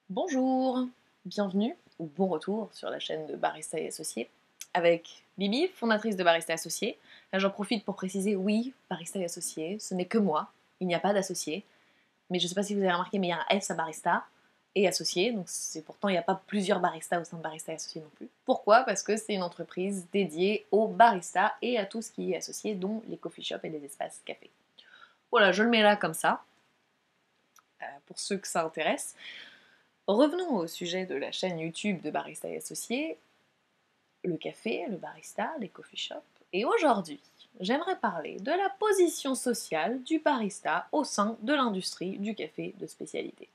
Bonjour, bienvenue ou bon retour sur la chaîne de Barista et Associés avec Bibi, fondatrice de Barista Associés. Là, j'en profite pour préciser, oui, Barista et Associés, ce n'est que moi, il n'y a pas d'associés. Mais je ne sais pas si vous avez remarqué, mais il y a un S à Barista et Associés, donc c'est pourtant il n'y a pas plusieurs baristas au sein de Barista et Associés non plus. Pourquoi? Parce que c'est une entreprise dédiée aux baristas et à tout ce qui est associé, dont les coffee shops et les espaces café. Voilà, je le mets là comme ça, pour ceux que ça intéresse. Revenons au sujet de la chaîne YouTube de Barista et Associés, le café, le barista, les coffee shops. Et aujourd'hui, j'aimerais parler de la position sociale du barista au sein de l'industrie du café de spécialité.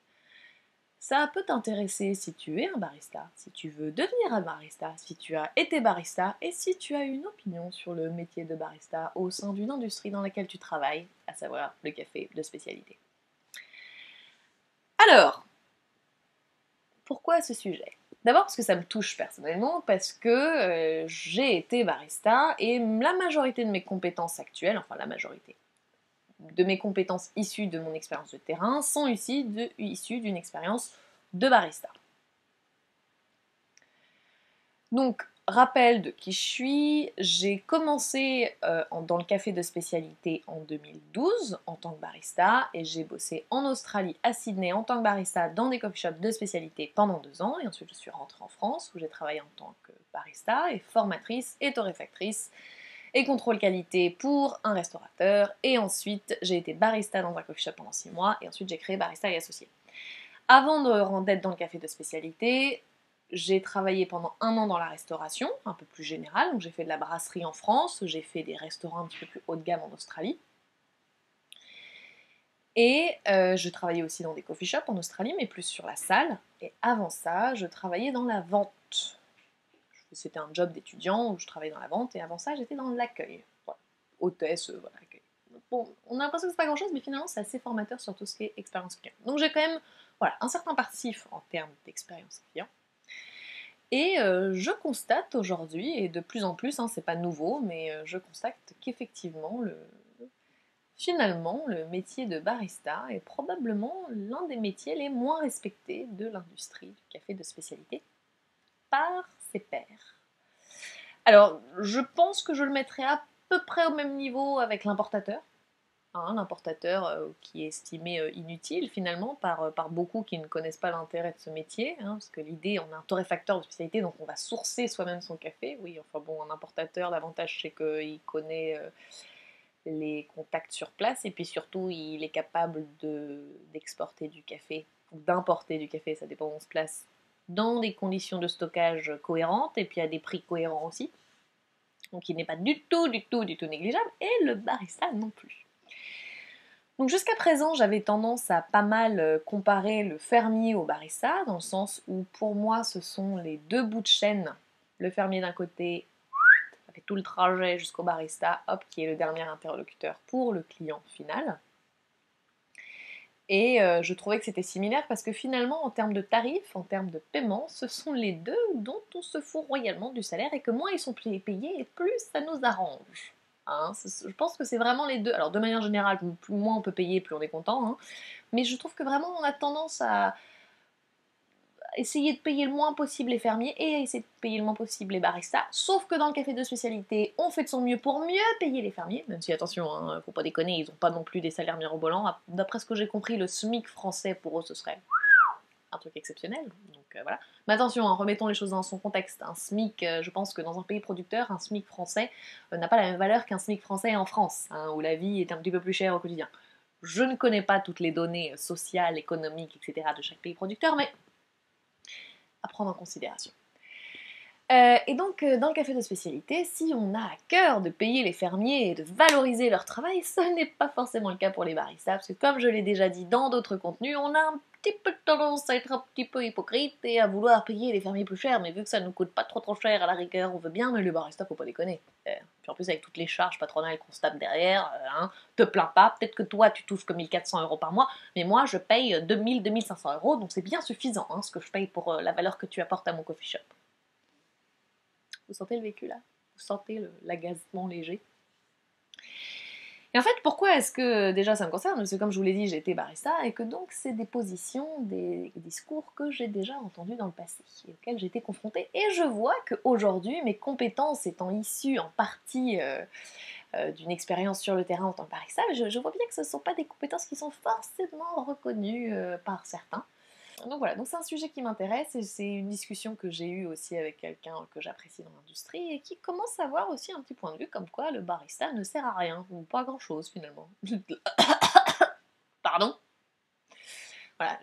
Ça peut t'intéresser si tu es un barista, si tu veux devenir un barista, si tu as été barista et si tu as une opinion sur le métier de barista au sein d'une industrie dans laquelle tu travailles, à savoir le café de spécialité. Alors, pourquoi ce sujet? D'abord parce que ça me touche personnellement, parce que j'ai été barista et la majorité de mes compétences actuelles, enfin la majorité de mes compétences issues de mon expérience de terrain sont issues d'une expérience de barista. Donc, rappel de qui je suis, j'ai commencé dans le café de spécialité en 2012 en tant que barista et j'ai bossé en Australie, à Sydney, en tant que barista dans des coffee shops de spécialité pendant 2 ans et ensuite je suis rentrée en France où j'ai travaillé en tant que barista et formatrice et torréfactrice et contrôle qualité pour un restaurateur et ensuite j'ai été barista dans un coffee shop pendant 6 mois et ensuite j'ai créé Barista et Associés. Avant d'être dans le café de spécialité, j'ai travaillé pendant 1 an dans la restauration, un peu plus générale. Donc j'ai fait de la brasserie en France, j'ai fait des restaurants un petit peu plus haut de gamme en Australie. Et je travaillais aussi dans des coffee shops en Australie, mais plus sur la salle. Et avant ça, je travaillais dans la vente. C'était un job d'étudiant où je travaillais dans la vente, et avant ça, j'étais dans l'accueil. Voilà. Hôtesse, voilà, accueil. Bon, on a l'impression que c'est pas grand-chose, mais finalement, c'est assez formateur sur tout ce qui est expérience client. Donc j'ai quand même voilà, un certain passif en termes d'expérience client. Et je constate aujourd'hui, et de plus en plus, hein, c'est pas nouveau, mais je constate qu'effectivement, finalement, le métier de barista est probablement l'un des métiers les moins respectés de l'industrie du café de spécialité par ses pairs. Alors, je pense que je le mettrais à peu près au même niveau avec l'importateur. Hein, l'importateur qui est estimé inutile finalement par beaucoup qui ne connaissent pas l'intérêt de ce métier, hein, parce que l'idée, on a un torréfacteur de spécialité, donc on va sourcer soi-même son café. Oui, enfin bon, un importateur, l'avantage c'est qu'il connaît les contacts sur place, et puis surtout, il est capable d'exporter du café, ou d'importer du café, ça dépend où on se place, dans des conditions de stockage cohérentes, et puis à des prix cohérents aussi. Donc il n'est pas du tout négligeable, et le barista non plus. Donc jusqu'à présent, j'avais tendance à pas mal comparer le fermier au barista, dans le sens où pour moi, ce sont les deux bouts de chaîne. Le fermier d'un côté, ça fait tout le trajet jusqu'au barista, hop, qui est le dernier interlocuteur pour le client final. Et je trouvais que c'était similaire parce que finalement, en termes de tarifs, en termes de paiement, ce sont les deux dont on se fout royalement du salaire, et que moins ils sont payés et plus ça nous arrange. Hein, je pense que c'est vraiment les deux. Alors de manière générale, plus moins on peut payer, plus on est content. Hein, mais je trouve que vraiment on a tendance à essayer de payer le moins possible les fermiers et à essayer de payer le moins possible les baristas. Sauf que dans le café de spécialité, on fait de son mieux pour mieux payer les fermiers. Même si, attention, hein, faut pas déconner, ils ont pas non plus des salaires mirobolants. D'après ce que j'ai compris, le SMIC français pour eux ce serait un truc exceptionnel. Donc voilà. Mais attention, hein, remettons les choses dans son contexte. Un SMIC, je pense que dans un pays producteur, un SMIC français n'a pas la même valeur qu'un SMIC français en France, hein, où la vie est un petit peu plus chère au quotidien. Je ne connais pas toutes les données sociales, économiques, etc. de chaque pays producteur, mais à prendre en considération. Et donc, dans le café de spécialité, si on a à cœur de payer les fermiers et de valoriser leur travail, ce n'est pas forcément le cas pour les baristas, parce que comme je l'ai déjà dit dans d'autres contenus, on a un petit peu tendance à être un petit peu hypocrite et à vouloir payer les fermiers plus cher, mais vu que ça nous coûte pas trop cher à la rigueur, on veut bien, mais les baristas, faut pas déconner. Puis en plus, avec toutes les charges patronales qu'on se tape derrière, hein, te plains pas, peut-être que toi tu touches que 1 400 € par mois, mais moi je paye 2 500 €, donc c'est bien suffisant hein, ce que je paye pour la valeur que tu apportes à mon coffee shop. Vous sentez le vécu là? Vous sentez l'agacement léger? Et en fait, pourquoi est-ce que déjà ça me concerne? Parce que comme je vous l'ai dit, j'ai été barista et que donc c'est des positions, des discours que j'ai déjà entendus dans le passé et auxquels j'ai été confrontée. Et je vois qu'aujourd'hui, mes compétences étant issues en partie d'une expérience sur le terrain en tant que barista, je vois bien que ce ne sont pas des compétences qui sont forcément reconnues par certains. Donc voilà, donc c'est un sujet qui m'intéresse et c'est une discussion que j'ai eue aussi avec quelqu'un que j'apprécie dans l'industrie et qui commence à avoir aussi un petit point de vue comme quoi le barista ne sert à rien, ou pas à grand chose finalement. Pardon. Voilà,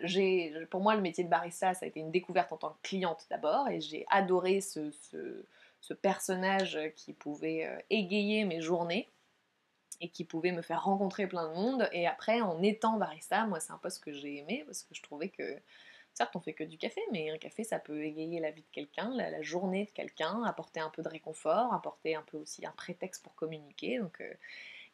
pour moi le métier de barista ça a été une découverte en tant que cliente d'abord et j'ai adoré ce personnage qui pouvait égayer mes journées et qui pouvait me faire rencontrer plein de monde. Et après, en étant barista, moi c'est un poste que j'ai aimé parce que je trouvais que, certes on fait que du café, mais un café ça peut égayer la vie de quelqu'un, la journée de quelqu'un, apporter un peu de réconfort, apporter un peu aussi un prétexte pour communiquer. Donc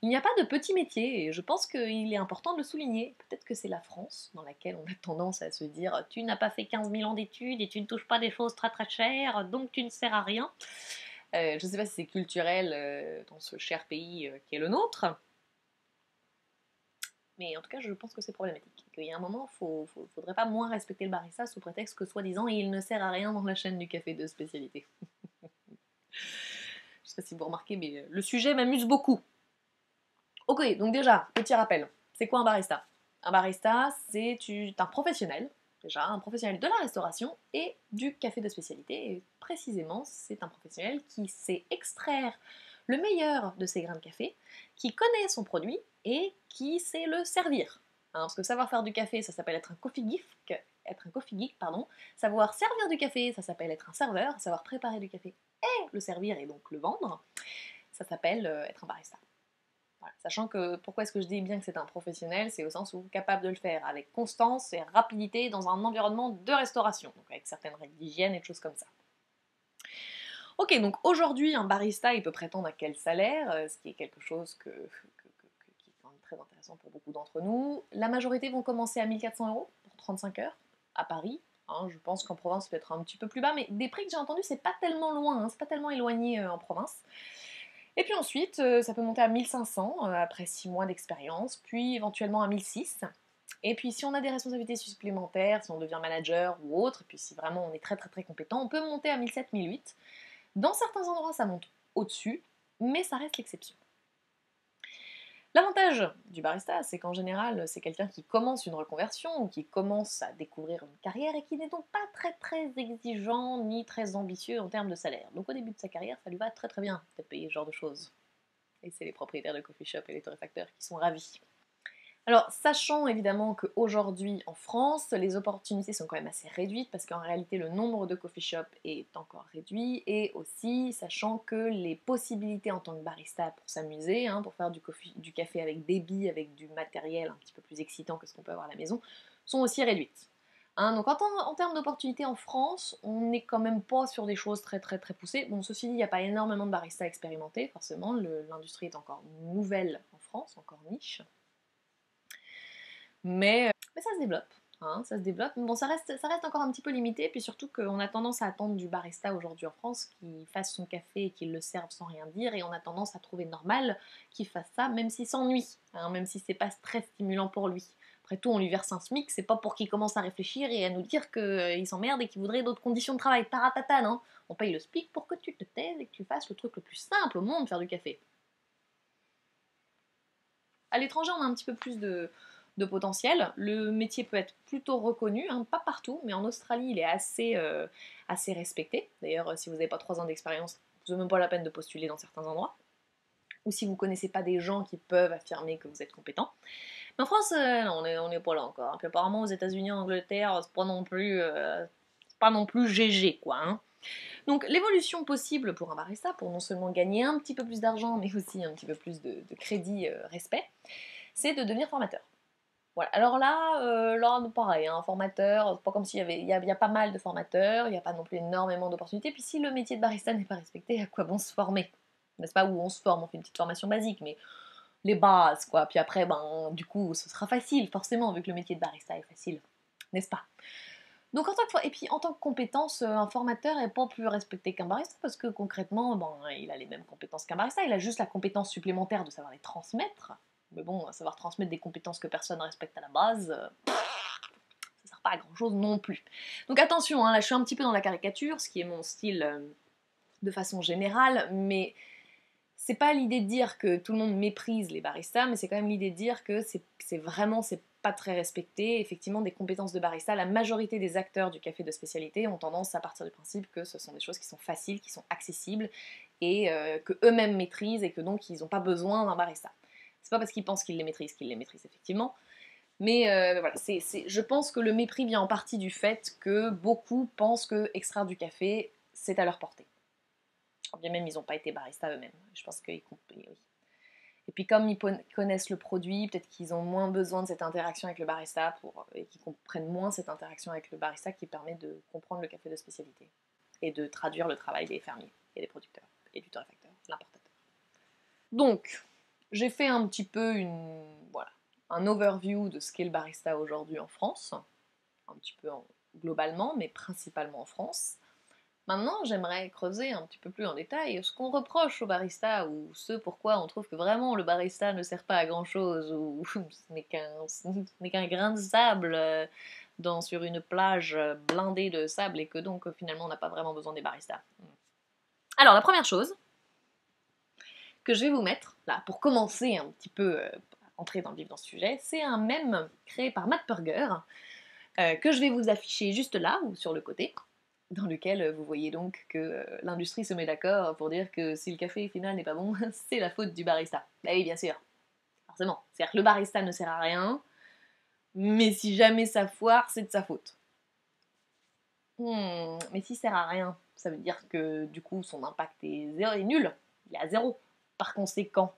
il n'y a pas de petit métier et je pense qu'il est important de le souligner. Peut-être que c'est la France dans laquelle on a tendance à se dire tu n'as pas fait 15 000 ans d'études et tu ne touches pas des choses très très chères, donc tu ne sers à rien. Je ne sais pas si c'est culturel dans ce cher pays qui est le nôtre, mais en tout cas, je pense que c'est problématique. Qu'il y a un moment, faudrait pas moins respecter le barista sous prétexte que soi-disant il ne sert à rien dans la chaîne du café de spécialité. Je sais pas si vous remarquez, mais le sujet m'amuse beaucoup. Ok, donc déjà, petit rappel. C'est quoi un barista? Un barista, c'est un professionnel, déjà, un professionnel de la restauration et du café de spécialité. Et précisément, c'est un professionnel qui sait extraire le meilleur de ses grains de café, qui connaît son produit et qui sait le servir. Hein, parce que savoir faire du café, ça s'appelle être un coffee geek, pardon. Savoir servir du café, ça s'appelle être un serveur. Savoir préparer du café et le servir et donc le vendre, ça s'appelle être un barista. Voilà. Sachant que, pourquoi est-ce que je dis bien que c'est un professionnel? C'est au sens où capable de le faire avec constance et rapidité dans un environnement de restauration, donc avec certaines règles d'hygiène et de choses comme ça. Ok, donc aujourd'hui, un barista, il peut prétendre à quel salaire, ce qui est quelque chose qui est quand même très intéressant pour beaucoup d'entre nous. La majorité vont commencer à 1 400 € pour 35 heures, à Paris. Hein, je pense qu'en province, peut-être un petit peu plus bas, mais des prix que j'ai entendus, c'est pas tellement loin, hein, c'est pas tellement éloigné en province. Et puis ensuite, ça peut monter à 1 500 après 6 mois d'expérience, puis éventuellement à 1 600. Et puis si on a des responsabilités supplémentaires, si on devient manager ou autre, et puis si vraiment on est très très très compétent, on peut monter à 1 700, 1 800. Dans certains endroits, ça monte au-dessus, mais ça reste l'exception. L'avantage du barista, c'est qu'en général, c'est quelqu'un qui commence une reconversion ou qui commence à découvrir une carrière et qui n'est donc pas très très exigeant ni très ambitieux en termes de salaire. Donc au début de sa carrière, ça lui va très très bien d'être payé ce genre de choses. Et c'est les propriétaires de coffee shop et les torréfacteurs qui sont ravis. Alors, sachant évidemment qu'aujourd'hui en France, les opportunités sont quand même assez réduites parce qu'en réalité le nombre de coffee shops est encore réduit et aussi sachant que les possibilités en tant que barista pour s'amuser, hein, pour faire du café avec des billes, avec du matériel un petit peu plus excitant que ce qu'on peut avoir à la maison, sont aussi réduites. Hein, donc en termes d'opportunités en France, on n'est quand même pas sur des choses très très très poussées. Bon, ceci dit, il n'y a pas énormément de baristas expérimentés, forcément, l'industrie est encore nouvelle en France, encore niche. Mais ça se développe. Hein, ça se développe. Mais bon, ça reste encore un petit peu limité, puis surtout qu'on a tendance à attendre du barista aujourd'hui en France qu'il fasse son café et qu'il le serve sans rien dire, et on a tendance à trouver normal qu'il fasse ça, même s'il s'ennuie, hein, même si c'est pas très stimulant pour lui. Après tout, on lui verse un SMIC, c'est pas pour qu'il commence à réfléchir et à nous dire qu'il s'emmerde et qu'il voudrait d'autres conditions de travail. Taratata, non. On paye le SMIC pour que tu te taises et que tu fasses le truc le plus simple au monde, faire du café. À l'étranger, on a un petit peu plus de potentiel. Le métier peut être plutôt reconnu, hein, pas partout, mais en Australie, il est assez respecté. D'ailleurs, si vous n'avez pas 3 ans d'expérience, vous n'avez même pas la peine de postuler dans certains endroits. Ou si vous ne connaissez pas des gens qui peuvent affirmer que vous êtes compétent. Mais en France, non, on n'est pas là encore. Puis apparemment, aux États-Unis, en Angleterre, c'est pas non plus GG, quoi. Hein. Donc l'évolution possible pour un barista, pour non seulement gagner un petit peu plus d'argent, mais aussi un petit peu plus de crédit, respect, c'est de devenir formateur. Voilà. Alors là, pareil, un formateur, c'est pas comme s'il y a pas mal de formateurs, il n'y a pas non plus énormément d'opportunités. Puis si le métier de barista n'est pas respecté, à quoi bon se former? N'est-ce pas? Où on se forme, on fait une petite formation basique, mais les bases, quoi. Puis après, ben, du coup, ce sera facile, forcément, vu que le métier de barista est facile. N'est-ce pas? Donc et puis en tant que compétence, un formateur n'est pas plus respecté qu'un barista parce que concrètement, bon, il a les mêmes compétences qu'un barista, il a juste la compétence supplémentaire de savoir les transmettre, Mais bon, savoir transmettre des compétences que personne ne respecte à la base, ça sert pas à grand chose non plus. Donc attention, hein, là je suis un petit peu dans la caricature, ce qui est mon style de façon générale, mais c'est pas l'idée de dire que tout le monde méprise les baristas, mais c'est quand même l'idée de dire que c'est pas très respecté. Effectivement, des compétences de barista, la majorité des acteurs du café de spécialité ont tendance à partir du principe que ce sont des choses qui sont faciles, qui sont accessibles, et que eux-mêmes maîtrisent, et que donc ils n'ont pas besoin d'un barista. C'est pas parce qu'ils pensent qu'ils les maîtrisent effectivement, mais voilà, je pense que le mépris vient en partie du fait que beaucoup pensent que extraire du café, c'est à leur portée. Bien même, ils n'ont pas été baristas eux-mêmes. Je pense qu'ils oui. Et puis comme ils connaissent le produit, peut-être qu'ils ont moins besoin de cette interaction avec le barista et qu'ils comprennent moins cette interaction avec le barista qui permet de comprendre le café de spécialité et de traduire le travail des fermiers et des producteurs et du torréfacteur, de l'importateur. Donc, j'ai fait un petit peu voilà, un overview de ce qu'est le barista aujourd'hui en France, un petit peu globalement, mais principalement en France. Maintenant, j'aimerais creuser un petit peu plus en détail ce qu'on reproche au barista, ou ce pourquoi on trouve que vraiment le barista ne sert pas à grand chose, ou ce n'est qu'un grain de sable sur une plage blindée de sable, et que donc finalement on n'a pas vraiment besoin des baristas. Alors la première chose que je vais vous mettre, là, pour commencer un petit peu à entrer dans le vif dans ce sujet, c'est un mème créé par Matt Burger, que je vais vous afficher juste là, ou sur le côté, dans lequel vous voyez donc que l'industrie se met d'accord pour dire que si le café final n'est pas bon, c'est la faute du barista. Bah oui, bien sûr, forcément. C'est-à-dire que le barista ne sert à rien, mais si jamais ça foire, c'est de sa faute. Mais s'il sert à rien, ça veut dire que du coup son impact est nul, il est à zéro. Par conséquent,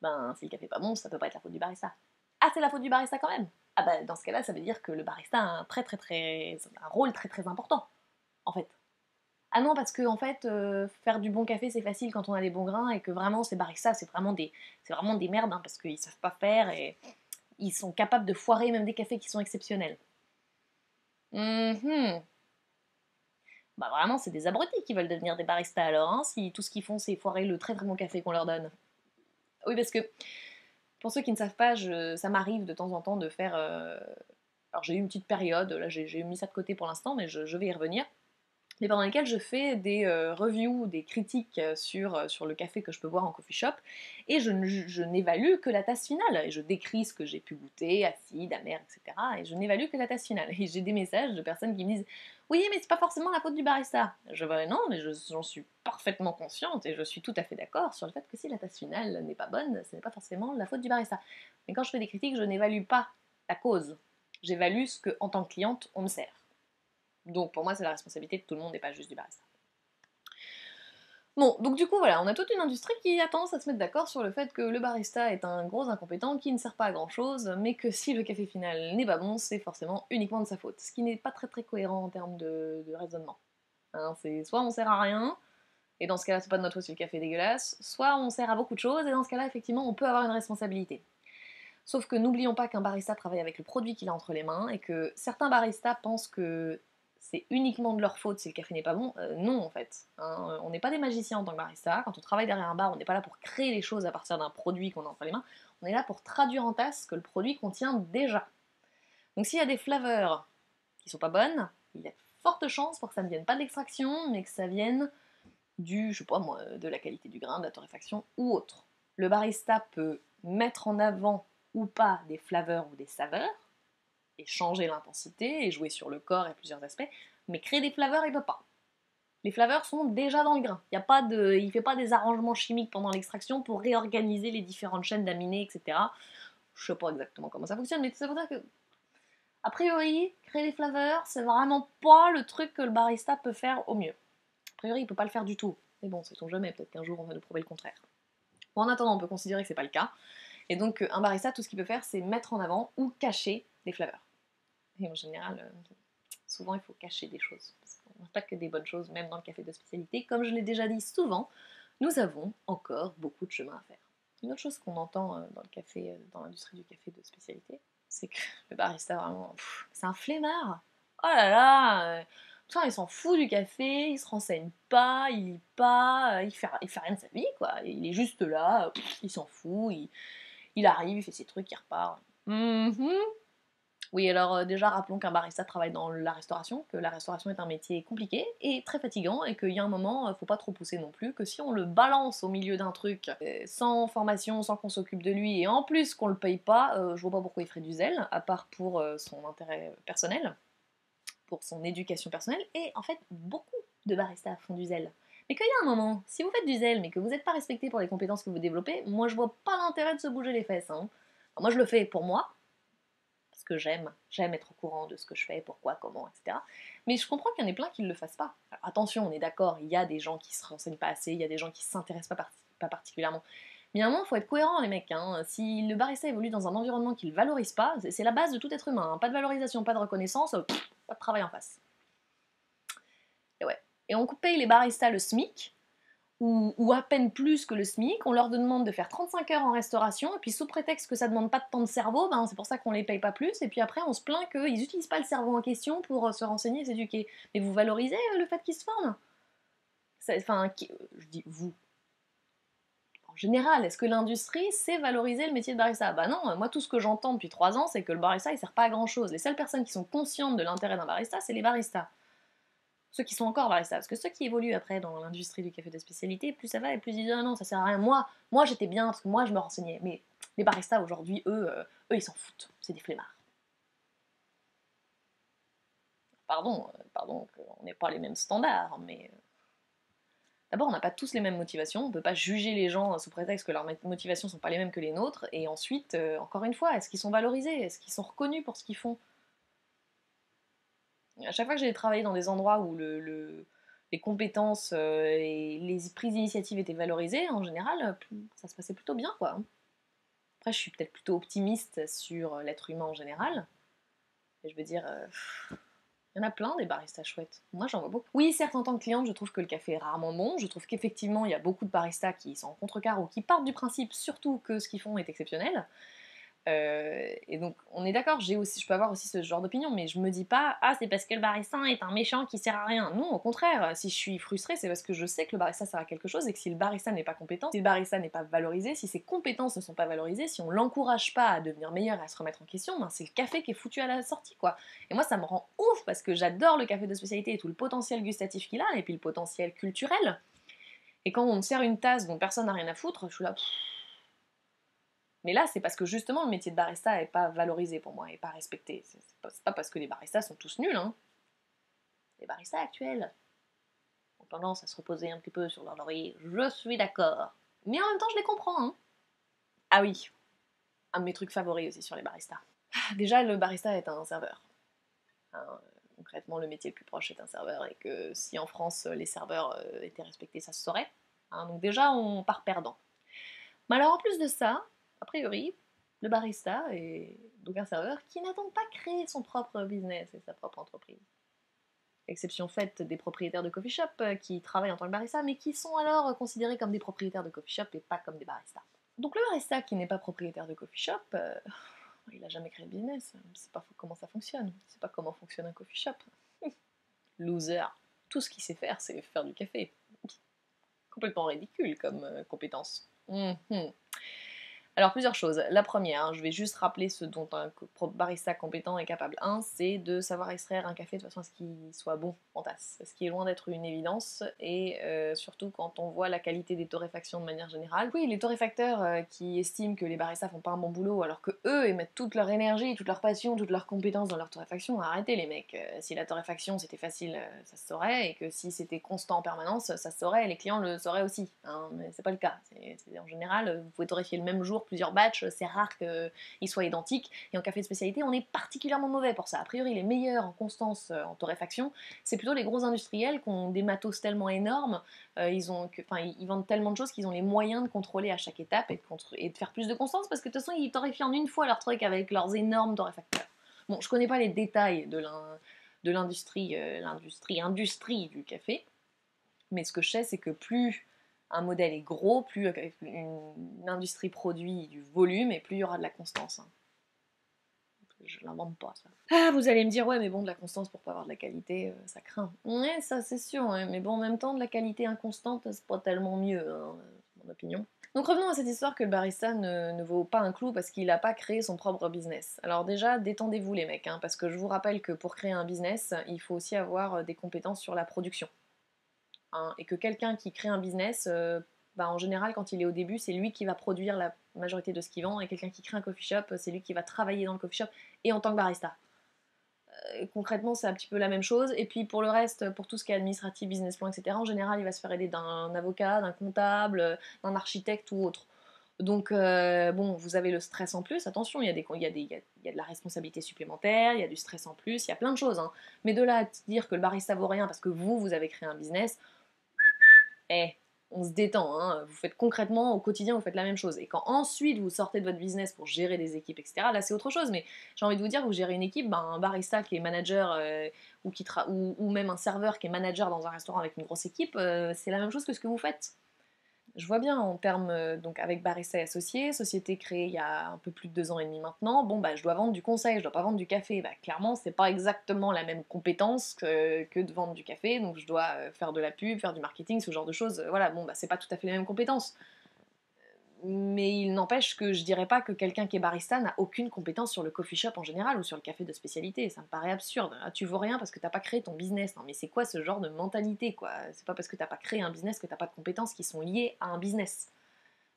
ben si le café est pas bon, ça peut pas être la faute du barista. Ah, c'est la faute du barista quand même. Ah bah dans ce cas-là, ça veut dire que le barista a un rôle très très important, en fait. Ah non, parce que en fait, faire du bon café c'est facile quand on a les bons grains, et que vraiment ces baristas c'est vraiment des merdes, hein, parce qu'ils savent pas faire et ils sont capables de foirer même des cafés qui sont exceptionnels. Bah vraiment c'est des abrutis qui veulent devenir des baristas alors, hein, si tout ce qu'ils font c'est foirer le très très bon café qu'on leur donne. Oui, parce que pour ceux qui ne savent pas, ça m'arrive de temps en temps de faire... Alors j'ai eu une petite période, là j'ai mis ça de côté pour l'instant, mais je vais y revenir, mais pendant lesquels je fais des reviews, des critiques sur le café que je peux boire en coffee shop, et je n'évalue que la tasse finale, et je décris ce que j'ai pu goûter, acide, amer, etc. Et je n'évalue que la tasse finale. Et j'ai des messages de personnes qui me disent « Oui, mais c'est pas forcément la faute du barista ». Je dis « Non, mais j'en suis parfaitement consciente, et je suis tout à fait d'accord sur le fait que si la tasse finale n'est pas bonne, ce n'est pas forcément la faute du barista. Mais quand je fais des critiques, je n'évalue pas la cause. J'évalue ce que, en tant que cliente, on me sert. Donc pour moi, c'est la responsabilité de tout le monde et pas juste du barista. » Bon, donc du coup, voilà, on a toute une industrie qui a tendance à se mettre d'accord sur le fait que le barista est un gros incompétent qui ne sert pas à grand chose, mais que si le café final n'est pas bon, c'est forcément uniquement de sa faute. Ce qui n'est pas très très cohérent en termes de raisonnement. Hein, c'est soit on sert à rien, et dans ce cas-là, c'est pas de notre faute si le café est dégueulasse, soit on sert à beaucoup de choses, et dans ce cas-là, effectivement, on peut avoir une responsabilité. Sauf que n'oublions pas qu'un barista travaille avec le produit qu'il a entre les mains, et que certains baristas pensent que c'est uniquement de leur faute si le café n'est pas bon. Non, en fait. Hein, on n'est pas des magiciens en tant que barista. Quand on travaille derrière un bar, on n'est pas là pour créer les choses à partir d'un produit qu'on a entre les mains. On est là pour traduire en tasse ce que le produit contient déjà. Donc s'il y a des flavors qui sont pas bonnes, il y a de fortes chances pour que ça ne vienne pas de l'extraction, mais que ça vienne je sais pas moi, de la qualité du grain, de la torréfaction ou autre. Le barista peut mettre en avant ou pas des flaveurs ou des saveurs, et changer l'intensité, et jouer sur le corps et plusieurs aspects, mais créer des flaveurs, il peut pas. Les flaveurs sont déjà dans le grain. Il fait pas des arrangements chimiques pendant l'extraction pour réorganiser les différentes chaînes d'aminés, etc. Je sais pas exactement comment ça fonctionne, mais ça veut dire que, a priori, créer des flaveurs, c'est vraiment pas le truc que le barista peut faire au mieux. A priori, il peut pas le faire du tout. Mais bon, sait-on jamais, peut-être qu'un jour on va nous prouver le contraire. Bon, en attendant, on peut considérer que c'est pas le cas. Et donc, un barista, tout ce qu'il peut faire, c'est mettre en avant ou cacher des flaveurs. Et en général, souvent il faut cacher des choses, parce qu'on n'a pas que des bonnes choses, même dans le café de spécialité. Comme je l'ai déjà dit souvent, nous avons encore beaucoup de chemin à faire. Une autre chose qu'on entend dans le café, dans l'industrie du café de spécialité, c'est que le barista, vraiment, c'est un flemmard. Oh là là, putain, il s'en fout du café, il se renseigne pas, il lit pas, il fait rien de sa vie, quoi. Il est juste là, il s'en fout, Il arrive, il fait ses trucs, il repart. Mhm. Oui, alors déjà, rappelons qu'un barista travaille dans la restauration, que la restauration est un métier compliqué et très fatigant, et qu'il y a un moment, faut pas trop pousser non plus, que si on le balance au milieu d'un truc, sans formation, sans qu'on s'occupe de lui, et en plus qu'on le paye pas, je vois pas pourquoi il ferait du zèle, à part pour son intérêt personnel, pour son éducation personnelle, et en fait, beaucoup de baristas font du zèle. Mais qu'il y a un moment, si vous faites du zèle, mais que vous n'êtes pas respecté pour les compétences que vous développez, moi je vois pas l'intérêt de se bouger les fesses. Hein. Moi je le fais pour moi, parce que j'aime être au courant de ce que je fais, pourquoi, comment, etc. Mais je comprends qu'il y en ait plein qui ne le fassent pas. Alors, attention, on est d'accord, il y a des gens qui se renseignent pas assez, il y a des gens qui s'intéressent pas particulièrement. Mais à un moment, il faut être cohérent, les mecs. Hein. Si le barista évolue dans un environnement qu'il ne valorise pas, c'est la base de tout être humain. Hein. Pas de valorisation, pas de reconnaissance, pas de travail en face. Et ouais. Et on paye les baristas le SMIC, ou à peine plus que le SMIC, on leur demande de faire 35 heures en restauration, et puis sous prétexte que ça demande pas de temps de cerveau, ben c'est pour ça qu'on les paye pas plus, et puis après on se plaint qu'ils n'utilisent pas le cerveau en question pour se renseigner et s'éduquer. Mais vous valorisez le fait qu'ils se forment? Enfin, je dis vous. En général, est-ce que l'industrie sait valoriser le métier de barista? Bah non, moi tout ce que j'entends depuis 3 ans, c'est que le barista il sert pas à grand chose. Les seules personnes qui sont conscientes de l'intérêt d'un barista, c'est les baristas. Ceux qui sont encore baristas, parce que ceux qui évoluent après dans l'industrie du café de spécialité, plus ça va et plus ils disent ah non, ça sert à rien. Moi j'étais bien parce que moi je me renseignais. Mais les baristas aujourd'hui, eux ils s'en foutent. C'est des flemmards. Pardon, on n'est pas les mêmes standards, mais d'abord on n'a pas tous les mêmes motivations. On peut pas juger les gens sous prétexte que leurs motivations sont pas les mêmes que les nôtres. Et ensuite, encore une fois, est-ce qu'ils sont valorisés? Est-ce qu'ils sont reconnus pour ce qu'ils font? À chaque fois que j'ai travaillé dans des endroits où les compétences et les prises d'initiative étaient valorisées, en général, ça se passait plutôt bien, quoi. Après, je suis peut-être plutôt optimiste sur l'être humain en général. Et je veux dire, il y en a plein des baristas chouettes. Moi, j'en vois beaucoup. Oui, certes, en tant que cliente, je trouve que le café est rarement bon. Je trouve qu'effectivement, il y a beaucoup de baristas qui sont en contrecarre ou qui partent du principe surtout que ce qu'ils font est exceptionnel. Et donc, on est d'accord, je peux avoir aussi ce genre d'opinion, mais je me dis pas, ah, c'est parce que le barista est un méchant qui sert à rien. Non, au contraire, si je suis frustrée, c'est parce que je sais que le barista sert à quelque chose et que si le barista n'est pas compétent, si le barista n'est pas valorisé, si ses compétences ne sont pas valorisées, si on l'encourage pas à devenir meilleur et à se remettre en question, ben c'est le café qui est foutu à la sortie, quoi. Et moi, ça me rend ouf parce que j'adore le café de spécialité et tout le potentiel gustatif qu'il a, et puis le potentiel culturel. Et quand on me sert une tasse dont personne n'a rien à foutre, je suis là. Mais là, c'est parce que justement le métier de barista n'est pas valorisé pour moi, et pas respecté. C'est pas parce que les baristas sont tous nuls, hein. Les baristas actuels ont tendance à se reposer un petit peu sur leur laurier, je suis d'accord. Mais en même temps, je les comprends, hein. Ah oui, un de mes trucs favoris aussi sur les baristas. Déjà, le barista est un serveur. Hein, concrètement, le métier le plus proche est un serveur, et que si en France les serveurs étaient respectés, ça se saurait. Hein, donc déjà, on part perdant. Mais alors en plus de ça, a priori, le barista est donc un serveur qui n'a donc pas créé son propre business et sa propre entreprise. Exception faite des propriétaires de coffee shop qui travaillent en tant que barista, mais qui sont alors considérés comme des propriétaires de coffee shop et pas comme des baristas. Donc le barista qui n'est pas propriétaire de coffee shop, il n'a jamais créé de business, il ne sait pas comment ça fonctionne, il ne sait pas comment fonctionne un coffee shop. Loser. Tout ce qu'il sait faire, c'est faire du café. Complètement ridicule comme compétence. Alors plusieurs choses. La première, hein, je vais juste rappeler ce dont un barista compétent est capable. Un, c'est de savoir extraire un café de façon à ce qu'il soit bon en tasse, ce qui est loin d'être une évidence, et surtout quand on voit la qualité des torréfactions de manière générale. Oui, les torréfacteurs qui estiment que les baristas font pas un bon boulot alors que eux émettent toute leur énergie, toute leur passion, toutes leurs compétences dans leur torréfaction, arrêtez les mecs. Si la torréfaction c'était facile, ça se saurait, et que si c'était constant en permanence, ça se saurait, et les clients le sauraient aussi. Hein, mais c'est pas le cas. En général, vous pouvez torréfier le même jour plusieurs batchs, c'est rare qu'ils soient identiques, et en café de spécialité, on est particulièrement mauvais pour ça. A priori, les meilleurs en constance en torréfaction, c'est plutôt les gros industriels qui ont des matos tellement énormes, ils vendent tellement de choses qu'ils ont les moyens de contrôler à chaque étape et de faire plus de constance, parce que de toute façon, ils torréfient en une fois leur truc avec leurs énormes torréfacteurs. Bon, je connais pas les détails de l'industrie du café, mais ce que je sais, c'est que plus un modèle est gros, plus une industrie produit du volume, et plus il y aura de la constance. Hein. Je l'invente pas, ça. Ah, vous allez me dire, ouais, mais bon, de la constance pour pas avoir de la qualité, ça craint. Ouais, ça c'est sûr, ouais, mais bon, en même temps, de la qualité inconstante, c'est pas tellement mieux. Hein. mon opinion. Donc revenons à cette histoire que le barista ne vaut pas un clou parce qu'il n'a pas créé son propre business. Alors déjà, détendez-vous les mecs, hein, parce que je vous rappelle que pour créer un business, il faut aussi avoir des compétences sur la production. Hein, et que quelqu'un qui crée un business, en général, quand il est au début, c'est lui qui va produire la majorité de ce qu'il vend, et quelqu'un qui crée un coffee shop, c'est lui qui va travailler dans le coffee shop et en tant que barista. Concrètement, c'est un petit peu la même chose. Et puis pour le reste, pour tout ce qui est administratif, business plan, etc., en général, il va se faire aider d'un avocat, d'un comptable, d'un architecte ou autre. Donc, bon, vous avez le stress en plus. Attention, il y a de la responsabilité supplémentaire, il y a du stress en plus, il y a plein de choses. Hein. Mais de là à dire que le barista vaut rien parce que vous avez créé un business, on se détend, hein. Vous faites concrètement, au quotidien, vous faites la même chose. Et quand ensuite vous sortez de votre business pour gérer des équipes, etc., là c'est autre chose. Mais j'ai envie de vous dire, vous gérez une équipe, un barista qui est manager ou même un serveur qui est manager dans un restaurant avec une grosse équipe, c'est la même chose que ce que vous faites. Je vois bien en termes, donc avec Barista et Associés, société créée il y a un peu plus de 2 ans et demi maintenant, bon bah je dois vendre du conseil, je dois pas vendre du café, bah clairement c'est pas exactement la même compétence que de vendre du café, donc je dois faire de la pub, faire du marketing, ce genre de choses, voilà, bon bah c'est pas tout à fait les mêmes compétences. Mais il n'empêche que je dirais pas que quelqu'un qui est barista n'a aucune compétence sur le coffee shop en général ou sur le café de spécialité. Ça me paraît absurde. Ah, tu vaux rien parce que t'as pas créé ton business. Non mais c'est quoi ce genre de mentalité quoi? C'est pas parce que t'as pas créé un business que t'as pas de compétences qui sont liées à un business.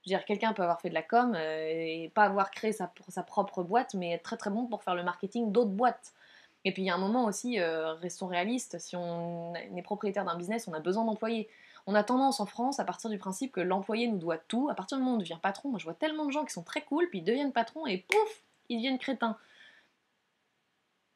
Je veux dire, quelqu'un peut avoir fait de la com et pas avoir créé sa propre boîte, mais être très très bon pour faire le marketing d'autres boîtes. Et puis il y a un moment aussi, restons réalistes, si on est propriétaire d'un business, on a besoin d'employés. On a tendance en France à partir du principe que l'employé nous doit tout. À partir du moment où on devient patron, moi je vois tellement de gens qui sont très cool, puis ils deviennent patrons et pouf, ils deviennent crétins.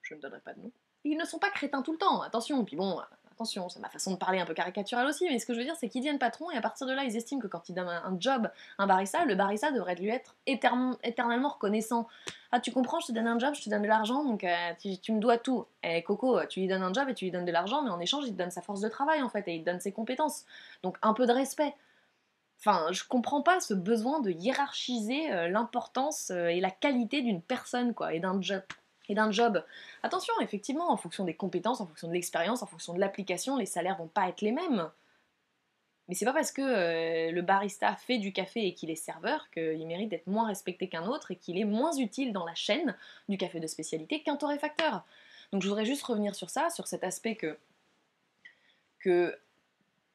Je ne donnerai pas de nom. Ils ne sont pas crétins tout le temps, attention. Puis bon, attention, c'est ma façon de parler un peu caricaturale aussi, mais ce que je veux dire, c'est qu'ils deviennent patrons et à partir de là, ils estiment que quand ils donnent un job à un barista, le barista devrait lui être éternellement reconnaissant. Ah, tu comprends, je te donne un job, je te donne de l'argent, donc tu me dois tout. Eh Coco, tu lui donnes un job et tu lui donnes de l'argent, mais en échange, il te donne sa force de travail en fait, et il te donne ses compétences. Donc un peu de respect. Enfin, je comprends pas ce besoin de hiérarchiser l'importance et la qualité d'une personne, quoi, et d'un job. Attention, effectivement, en fonction des compétences, en fonction de l'expérience, en fonction de l'application, les salaires vont pas être les mêmes. Mais c'est pas parce que le barista fait du café et qu'il est serveur qu'il mérite d'être moins respecté qu'un autre et qu'il est moins utile dans la chaîne du café de spécialité qu'un torréfacteur. Donc je voudrais juste revenir sur ça, sur cet aspect que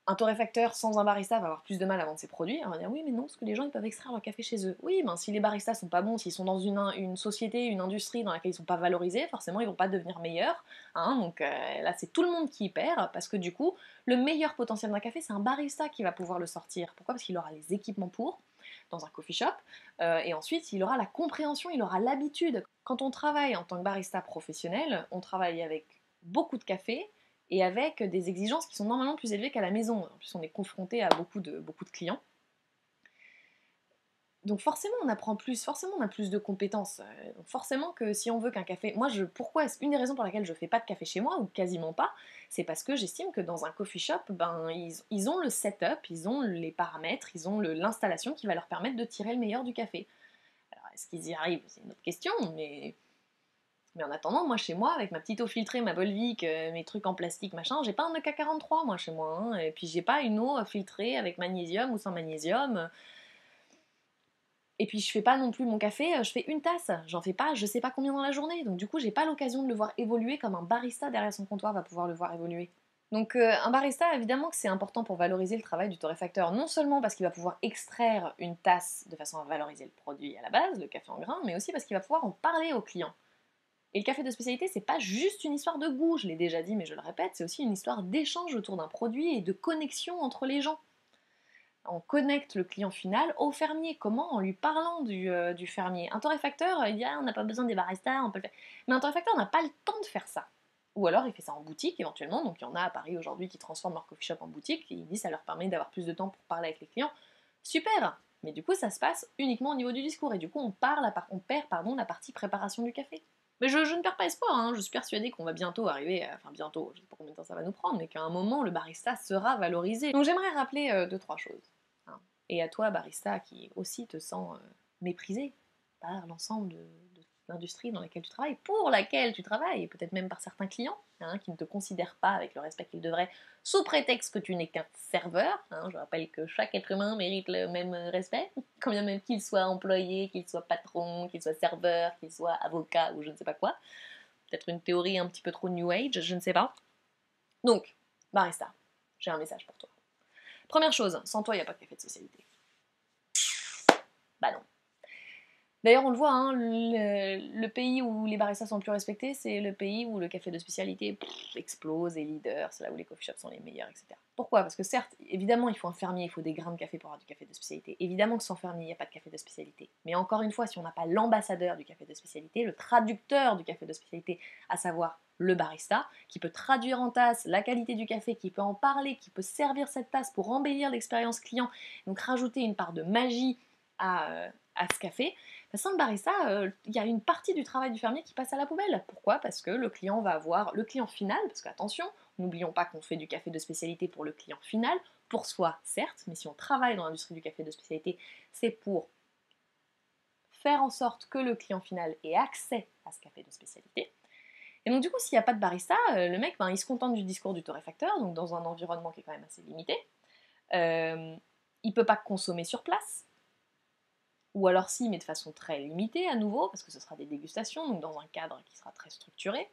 un torréfacteur sans un barista va avoir plus de mal à vendre ses produits. On va dire oui, mais non, parce que les gens ils peuvent extraire leur café chez eux. Oui, ben si les baristas sont pas bons, s'ils sont dans une société, une industrie dans laquelle ils sont pas valorisés, forcément ils vont pas devenir meilleurs. Hein, donc là, c'est tout le monde qui y perd, parce que du coup, le meilleur potentiel d'un café, c'est un barista qui va pouvoir le sortir. Pourquoi? Parce qu'il aura les équipements pour, dans un coffee shop, et ensuite il aura la compréhension, il aura l'habitude. Quand on travaille en tant que barista professionnel, on travaille avec beaucoup de café, et avec des exigences qui sont normalement plus élevées qu'à la maison. En plus, on est confronté à beaucoup de clients. Donc forcément, on apprend plus, forcément, on a plus de compétences. Donc forcément que si on veut qu'un café... Pourquoi une des raisons pour laquelle je fais pas de café chez moi, ou quasiment pas, c'est parce que j'estime que dans un coffee shop, ils ont le setup, ils ont les paramètres, ils ont l'installation qui va leur permettre de tirer le meilleur du café. Alors, est-ce qu'ils y arrivent? C'est une autre question, mais en attendant, moi chez moi, avec ma petite eau filtrée, ma Volvic, mes trucs en plastique, machin, j'ai pas un EK43 moi chez moi, hein, et puis j'ai pas une eau filtrée avec magnésium ou sans magnésium. Et puis je fais pas non plus mon café, je fais une tasse, j'en fais pas je sais pas combien dans la journée, donc du coup j'ai pas l'occasion de le voir évoluer comme un barista derrière son comptoir va pouvoir le voir évoluer. Donc un barista, évidemment que c'est important pour valoriser le travail du torréfacteur, non seulement parce qu'il va pouvoir extraire une tasse de façon à valoriser le produit à la base, le café en grain, mais aussi parce qu'il va pouvoir en parler aux clients. Et le café de spécialité, c'est pas juste une histoire de goût, je l'ai déjà dit, mais je le répète, c'est aussi une histoire d'échange autour d'un produit et de connexion entre les gens. On connecte le client final au fermier. Comment? En lui parlant du fermier. Un torréfacteur, il dit ah, on n'a pas besoin des baristas, on peut le faire. Mais un torréfacteur n'a pas le temps de faire ça. Ou alors il fait ça en boutique éventuellement. Donc il y en a à Paris aujourd'hui qui transforment leur coffee shop en boutique. Et il dit ça leur permet d'avoir plus de temps pour parler avec les clients. Super! Mais du coup, ça se passe uniquement au niveau du discours. Et du coup, on perd la partie préparation du café. Mais je ne perds pas espoir, hein. Je suis persuadée qu'on va bientôt arriver, enfin bientôt, je ne sais pas combien de temps ça va nous prendre, mais qu'à un moment, le barista sera valorisé. Donc j'aimerais rappeler deux, trois choses. Hein. Et à toi, barista, qui aussi te sens méprisé par l'ensemble l'industrie dans laquelle tu travailles, pour laquelle tu travailles, et peut-être même par certains clients, hein, qui ne te considèrent pas avec le respect qu'ils devraient, sous prétexte que tu n'es qu'un serveur. Hein, je rappelle que chaque être humain mérite le même respect, quand bien même qu'il soit employé, qu'il soit patron, qu'il soit serveur, qu'il soit avocat ou je ne sais pas quoi. Peut-être une théorie un petit peu trop new age, je ne sais pas. Donc, barista, j'ai un message pour toi. Première chose, sans toi, il n'y a pas de café de spécialité. Bah non. D'ailleurs, on le voit, hein, le pays où les baristas sont le plus respectés, c'est le pays où le café de spécialité explose, est leader, c'est là où les coffee shops sont les meilleurs, etc. Pourquoi? Parce que certes, évidemment, il faut un fermier, il faut des grains de café pour avoir du café de spécialité. Évidemment que sans fermier, il n'y a pas de café de spécialité. Mais encore une fois, si on n'a pas l'ambassadeur du café de spécialité, le traducteur du café de spécialité, à savoir le barista, qui peut traduire en tasse la qualité du café, qui peut en parler, qui peut servir cette tasse pour embellir l'expérience client, donc rajouter une part de magie à ce café, sans le barista, il y a une partie du travail du fermier qui passe à la poubelle. Pourquoi? Parce que le client va avoir, le client final, parce qu'attention, n'oublions pas qu'on fait du café de spécialité pour le client final, pour soi certes, mais si on travaille dans l'industrie du café de spécialité, c'est pour faire en sorte que le client final ait accès à ce café de spécialité. Et donc du coup, s'il n'y a pas de barista, le mec, il se contente du discours du torréfacteur, donc dans un environnement qui est quand même assez limité. Il peut pas consommer sur place, ou alors si, mais de façon très limitée à nouveau, parce que ce sera des dégustations, donc dans un cadre qui sera très structuré.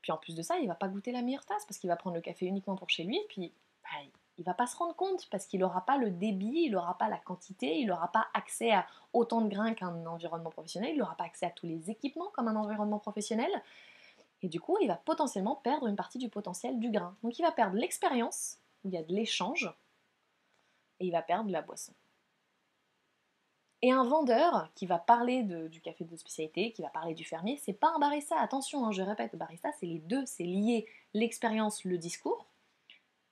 Puis en plus de ça, il va pas goûter la meilleure tasse, parce qu'il va prendre le café uniquement pour chez lui, puis il va pas se rendre compte, parce qu'il n'aura pas le débit, il n'aura pas la quantité, il n'aura pas accès à autant de grains qu'un environnement professionnel, il n'aura pas accès à tous les équipements comme un environnement professionnel, et du coup, il va potentiellement perdre une partie du potentiel du grain. Donc il va perdre l'expérience, où il y a de l'échange, et il va perdre la boisson. Et un vendeur qui va parler du café de spécialité, qui va parler du fermier, c'est pas un barista, attention, hein, je répète, barista c'est les deux, c'est lié l'expérience, le discours,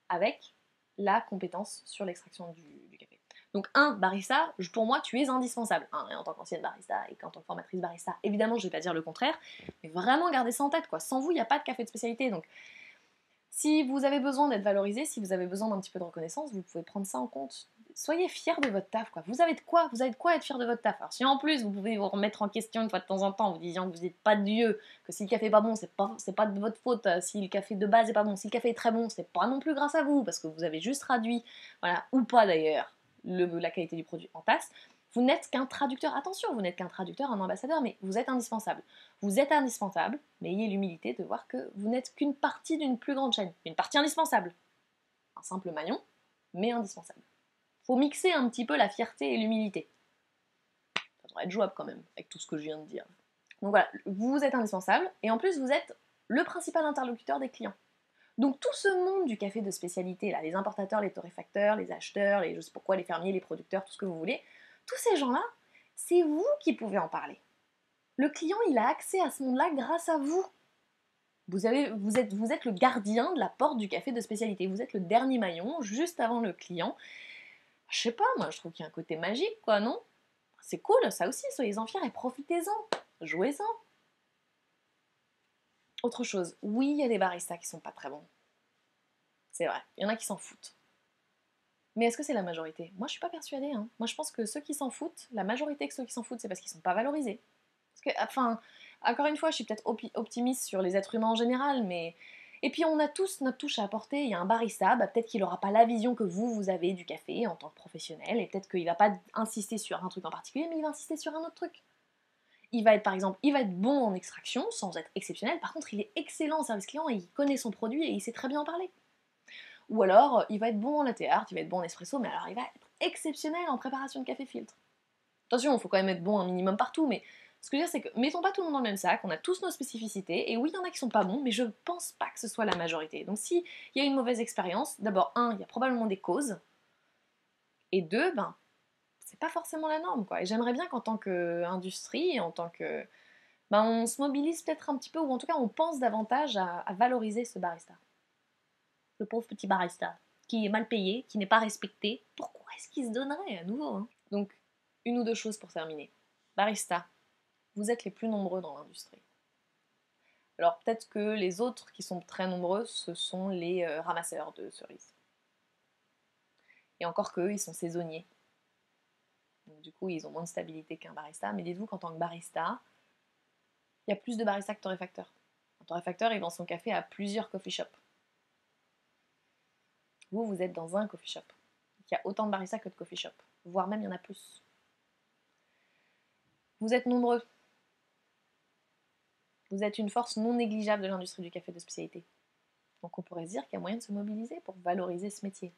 avec la compétence sur l'extraction du café. Donc un barista, pour moi tu es indispensable, hein, et en tant qu'ancienne barista et en tant que formatrice barista, évidemment je vais pas dire le contraire, mais vraiment gardez ça en tête, quoi. Sans vous il n'y a pas de café de spécialité, donc si vous avez besoin d'être valorisé, si vous avez besoin d'un petit peu de reconnaissance, vous pouvez prendre ça en compte. Soyez fiers de votre taf, quoi. Vous avez de quoi être fiers de votre taf. Alors si en plus vous pouvez vous remettre en question une fois de temps en temps en vous disant que vous n'êtes pas Dieu, que si le café est pas bon, c'est pas de votre faute, si le café de base est pas bon, si le café est très bon, c'est pas non plus grâce à vous, parce que vous avez juste traduit, voilà, ou pas d'ailleurs, la qualité du produit en tasse. Vous n'êtes qu'un traducteur, attention, vous n'êtes qu'un traducteur, un ambassadeur, mais vous êtes indispensable. Vous êtes indispensable, mais ayez l'humilité de voir que vous n'êtes qu'une partie d'une plus grande chaîne. Une partie indispensable. Un simple maillon, mais indispensable. Faut mixer un petit peu la fierté et l'humilité. Ça devrait être jouable quand même, avec tout ce que je viens de dire. Donc voilà, vous êtes indispensable, et en plus vous êtes le principal interlocuteur des clients. Donc tout ce monde du café de spécialité, là, les importateurs, les torréfacteurs, les acheteurs, je sais pourquoi, les fermiers, les producteurs, tout ce que vous voulez, tous ces gens-là, c'est vous qui pouvez en parler. Le client, il a accès à ce monde-là grâce à vous. Vous êtes le gardien de la porte du café de spécialité. Vous êtes le dernier maillon, juste avant le client. Je sais pas, moi, je trouve qu'il y a un côté magique, quoi, non? C'est cool, ça aussi, soyez-en fiers et profitez-en. Jouez-en. Autre chose, oui, il y a des baristas qui sont pas très bons. C'est vrai, il y en a qui s'en foutent. Mais est-ce que c'est la majorité? Moi, je suis pas persuadée. Hein. Moi, je pense que ceux qui s'en foutent, la majorité de ceux qui s'en foutent, c'est parce qu'ils sont pas valorisés. Parce que, enfin, encore une fois, je suis peut-être optimiste sur les êtres humains en général, mais... Et puis, on a tous notre touche à apporter. Il y a un barista, peut-être qu'il aura pas la vision que vous avez du café en tant que professionnel, et peut-être qu'il va pas insister sur un truc en particulier, mais il va insister sur un autre truc. Il va être, par exemple, il va être bon en extraction, sans être exceptionnel. Par contre, il est excellent en service client, et il connaît son produit, et il sait très bien en parler. Ou alors, il va être bon en latte art, il va être bon en espresso, mais alors il va être exceptionnel en préparation de café filtre. Attention, il faut quand même être bon un minimum partout, mais ce que je veux dire, c'est que mettons pas tout le monde dans le même sac, on a tous nos spécificités, et oui, il y en a qui sont pas bons, mais je pense pas que ce soit la majorité. Donc s'il y a une mauvaise expérience, d'abord, il y a probablement des causes, et deux, c'est pas forcément la norme, quoi. Et j'aimerais bien qu'en tant qu'industrie, en tant que... on se mobilise peut-être un petit peu, ou en tout cas on pense davantage à valoriser ce barista. Le pauvre petit barista, qui est mal payé, qui n'est pas respecté. Pourquoi est-ce qu'il se donnerait à nouveau, hein? Donc, une ou deux choses pour terminer. Barista, vous êtes les plus nombreux dans l'industrie. Alors peut-être que les autres qui sont très nombreux, ce sont les ramasseurs de cerises. Et encore qu'eux, ils sont saisonniers. Donc, du coup, ils ont moins de stabilité qu'un barista. Mais dites-vous qu'en tant que barista, il y a plus de baristas que torréfacteurs. Un torréfacteur, il vend son café à plusieurs coffee shops. Vous êtes dans un coffee shop. Il y a autant de baristas que de coffee shops, voire même il y en a plus. Vous êtes nombreux. Vous êtes une force non négligeable de l'industrie du café de spécialité. Donc on pourrait se dire qu'il y a moyen de se mobiliser pour valoriser ce métier.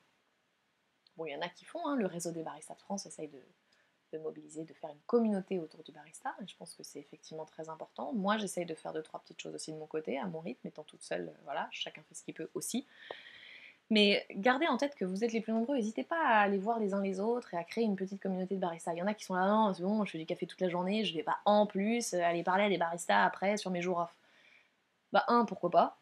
Bon, il y en a qui font, hein, le réseau des baristas de France essaye de mobiliser, de faire une communauté autour du barista, et je pense que c'est effectivement très important. Moi, j'essaye de faire 2-3 petites choses aussi de mon côté, à mon rythme, étant toute seule, voilà, chacun fait ce qu'il peut aussi. Mais gardez en tête que vous êtes les plus nombreux, n'hésitez pas à aller voir les uns les autres et à créer une petite communauté de baristas. Il y en a qui sont là, non, c'est bon, je fais du café toute la journée, je vais pas en plus aller parler à des baristas après sur mes jours off. Bah pourquoi pas?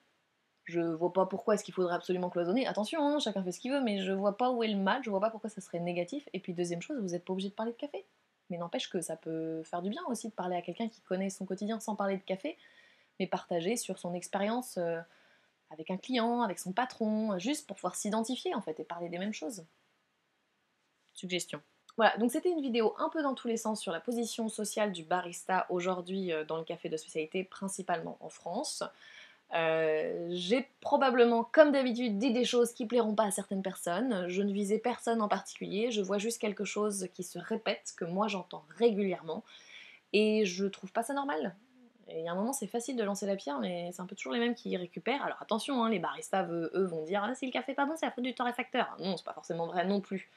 Je vois pas pourquoi est-ce qu'il faudrait absolument cloisonner. Attention, hein, chacun fait ce qu'il veut, mais je vois pas où est le mal, je vois pas pourquoi ça serait négatif. Et puis deuxième chose, vous n'êtes pas obligé de parler de café. Mais n'empêche que ça peut faire du bien aussi de parler à quelqu'un qui connaît son quotidien sans parler de café, mais partager sur son expérience avec un client, avec son patron, juste pour pouvoir s'identifier en fait et parler des mêmes choses. Suggestion. Voilà, donc c'était une vidéo un peu dans tous les sens sur la position sociale du barista aujourd'hui dans le café de spécialité, principalement en France. J'ai probablement, comme d'habitude, dit des choses qui plairont pas à certaines personnes. Je ne visais personne en particulier, je vois juste quelque chose qui se répète, que moi j'entends régulièrement, et je trouve pas ça normal. Et il y a un moment, c'est facile de lancer la pierre, mais c'est un peu toujours les mêmes qui y récupèrent. Alors attention, hein, les baristas, eux, vont dire « Ah, si le café est pas bon, c'est la faute du torréfacteur ». Non, c'est pas forcément vrai non plus.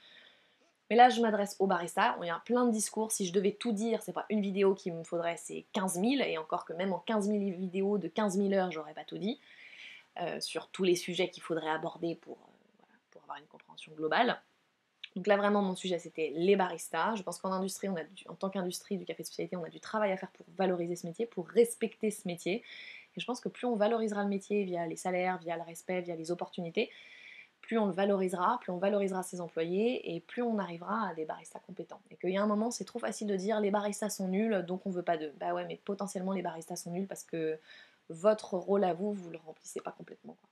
Mais là, je m'adresse aux baristas, il y a plein de discours, si je devais tout dire, c'est pas une vidéo qu'il me faudrait, c'est 15 000, et encore que même en 15 000 vidéos de 15 000 heures, j'aurais pas tout dit, sur tous les sujets qu'il faudrait aborder voilà, pour avoir une compréhension globale. Donc là, vraiment, mon sujet, c'était les baristas. Je pense qu'en industrie, en tant qu'industrie du café de spécialité, on a du travail à faire pour valoriser ce métier, pour respecter ce métier. Et je pense que plus on valorisera le métier via les salaires, via le respect, via les opportunités, plus on le valorisera, plus on valorisera ses employés, et plus on arrivera à des baristas compétents. Et qu'il y a un moment, c'est trop facile de dire les baristas sont nuls, donc on veut pas d'eux. Bah ouais, mais potentiellement les baristas sont nuls parce que votre rôle à vous, vous le remplissez pas complètement, quoi.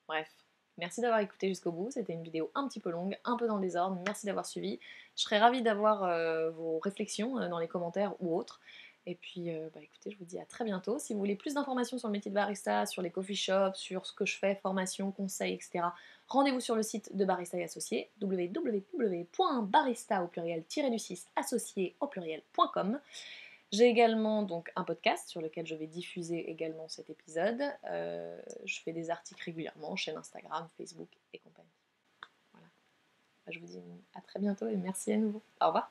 Bref, merci d'avoir écouté jusqu'au bout, c'était une vidéo un petit peu longue, un peu dans le désordre, merci d'avoir suivi. Je serais ravie d'avoir vos réflexions dans les commentaires ou autres. Et puis, bah écoutez, je vous dis à très bientôt. Si vous voulez plus d'informations sur le métier de barista, sur les coffee shops, sur ce que je fais, formation, conseils, etc., rendez-vous sur le site de Barista et Associés, www.barista au pluriel-du-6 associé au pluriel.com. J'ai également donc un podcast sur lequel je vais diffuser également cet épisode. Je fais des articles régulièrement, chaîne Instagram, Facebook et compagnie. Voilà. Je vous dis à très bientôt et merci à nouveau. Au revoir.